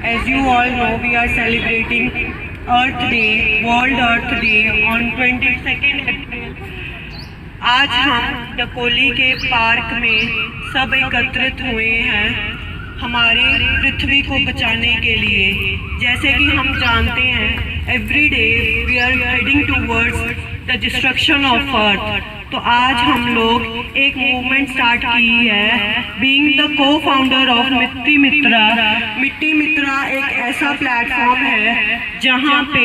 as you all know, we are celebrating Earth Day, World Earth Day on 22nd April. आज हम डकोली के park में सब एकत्रित हुए हैं हमारे पृथ्वी को बचाने के लिए। जैसे कि हम जानते हैं, every day we are heading towards the destruction of Earth. तो आज हम लोग एक मूवमेंट स्टार्ट की है, being the cofounder मिट्टी मित्रा। मिट्टी मित्रा एक ऐसा प्लेटफॉर्म है जहां पे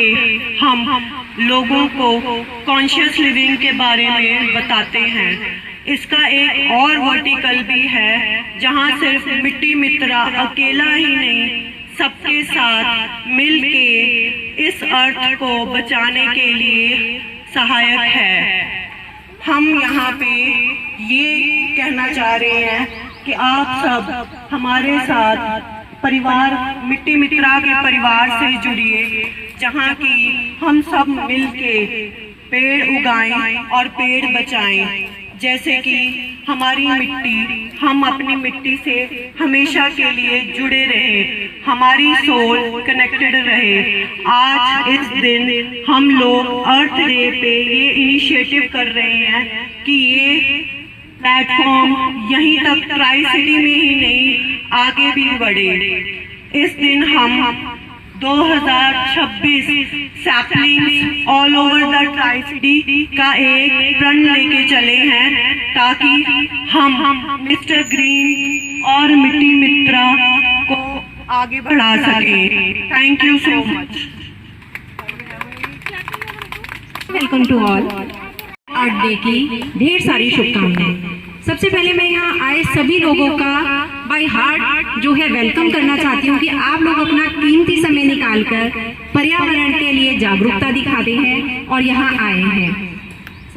हम लोगों को कॉन्शियस लिविंग के बारे में बताते हैं। इसका एक और वर्टिकल भी है जहां सिर्फ मिट्टी मित्रा अकेला ही नहीं, सबके साथ मिलके इस अर्थ को बचाने के लिए सहायक है। हम यहाँ पे ये कहना चाह रहे हैं कि आप सब हमारे साथ परिवार मिट्टी मित्रा के परिवार से जुड़िए, जहाँ की हम सब मिलके पेड़ उगाएं और पेड़ बचाएं। जैसे कि हमारी मिट्टी, हम अपनी मिट्टी से हमेशा के लिए जुड़े रहे, हमारी सोल कनेक्टेड रहे। आज इस दिन हम लोग अर्थ डे पे ये इनिशिएटिव कर रहे हैं कि ये प्लेटफॉर्म यहीं तक ट्राई सिटी में ही नहीं, आगे भी बढ़े। इस दिन हम 2026 saplings all over the tri city का एक प्रण लेके चले हैं, ताकि हम मिस्टर ग्रीन और मिट्टी मित्रा को आगे बढ़ा सके। Thank you so much. Welcome to all. Earth Day की ढेर सारी शुभकामनाएं। सबसे पहले मैं यहाँ आए सभी लोगों का बाय हार्ट जो है वेलकम करना चाहती हूँ कि आप लोग अपना कीमती समय निकालकर पर्यावरण के लिए जागरूकता दिखाते हैं और यहाँ आए हैं।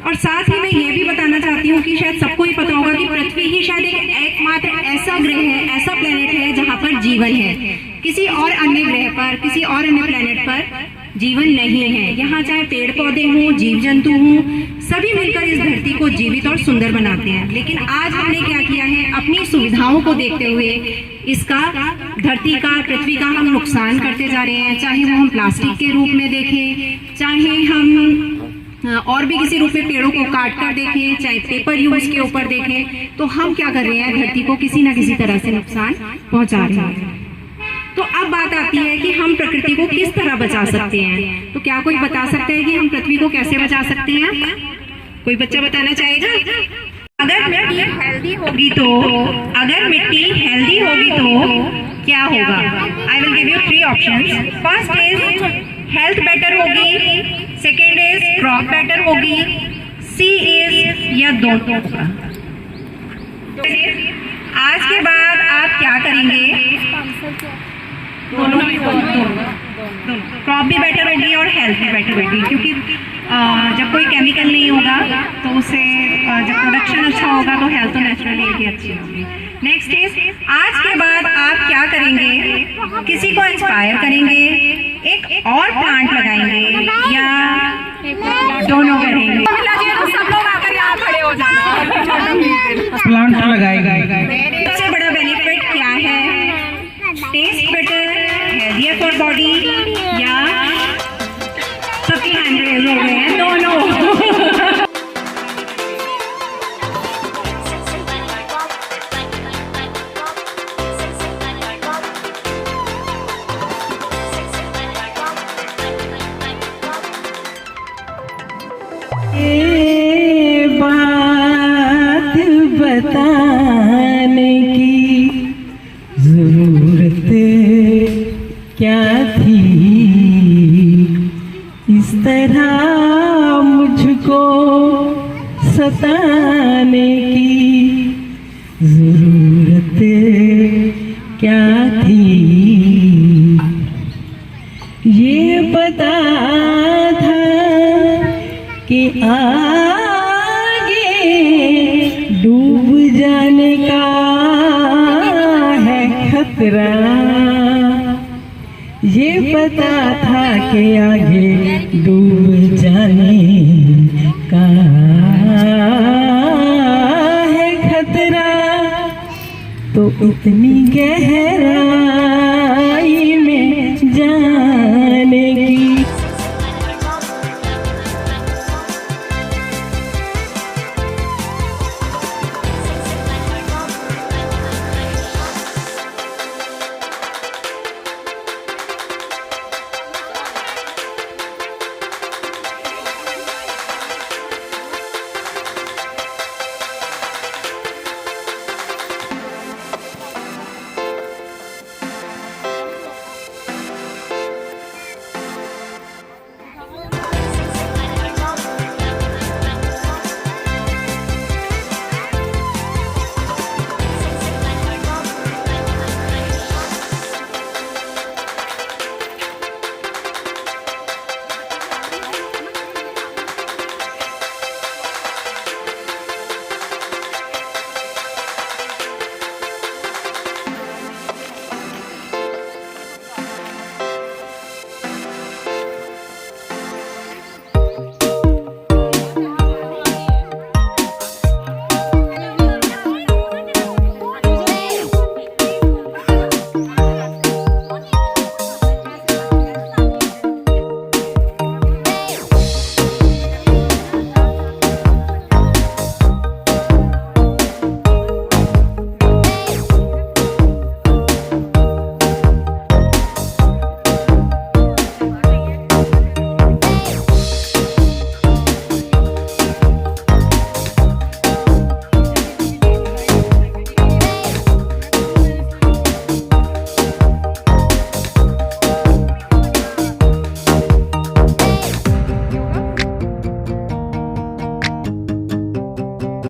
और साथ ही मैं ये भी बताना चाहती हूँ कि शायद सबको ही पता होगा कि पृथ्वी ही शायद एक एकमात्र ऐसा ग्रह है, ऐसा प्लेनेट है जहाँ पर जीवन है। किसी और अन्य ग्रह पर, किसी और अन्य प्लेनेट पर जीवन नहीं है। यहाँ चाहे पेड़ पौधे हों, जीव जंतु हों, सभी मिलकर इस धरती को जीवित और सुंदर बनाते हैं। लेकिन आज हमने क्या किया है, अपनी सुविधाओं को देखते हुए इसका, धरती का, पृथ्वी का हम नुकसान करते जा रहे हैं। चाहे वो हम प्लास्टिक के रूप में देखें, चाहे हम और भी किसी रूप में पेड़ों को काट कर देखें, चाहे पेपर यूज के ऊपर देखें, तो हम क्या कर रहे हैं, धरती को किसी न किसी तरह से नुकसान पहुंचा रहे हैं। तो अब बात आती है कि हम प्रकृति को किस तरह बचा सकते हैं। तो क्या कोई बता सकता है कि हम पृथ्वी को कैसे बचा सकते हैं? कोई बच्चा बताना चाहेगा? अगर मिट्टी हेल्दी होगी तो, अगर मिट्टी हेल्दी होगी तो क्या होगा? I will give you 3 options. First is health better होगी, सेकेंड इज क्रॉप बेटर होगी, सी इज या दोनों होगा। आज के बाद आप क्या करेंगे? दोनों क्रॉप भी बेटर होगी और हेल्थ भी बेटर होगी, क्योंकि जब कोई केमिकल नहीं होगा तो उससे जब प्रोडक्शन अच्छा होगा तो हेल्थ तो नेचुरली ही अच्छी होगी। नेक्स्ट इज, आज के बाद आप क्या करेंगे? किसी को इंस्पायर करेंगे, एक और प्लांट लगाएंगे या दोनों करेंगे? सब लोग आकर यहाँ खड़े हो जाना, प्लांट लगाएगा। सबसे बड़ा बेनिफिट क्या है? Taste better, healthier for body, या सबकी हैंड रेज हो गए हैं? दोनों। ये बात बताने की जरूरत क्या थी, इस तरह मुझको सताने की जरूरत क्या थी। ये पता था कि आगे डूब जाने का है खतरा, ये पता था कि आगे डूब जाने का है खतरा, तो इतनी गहरा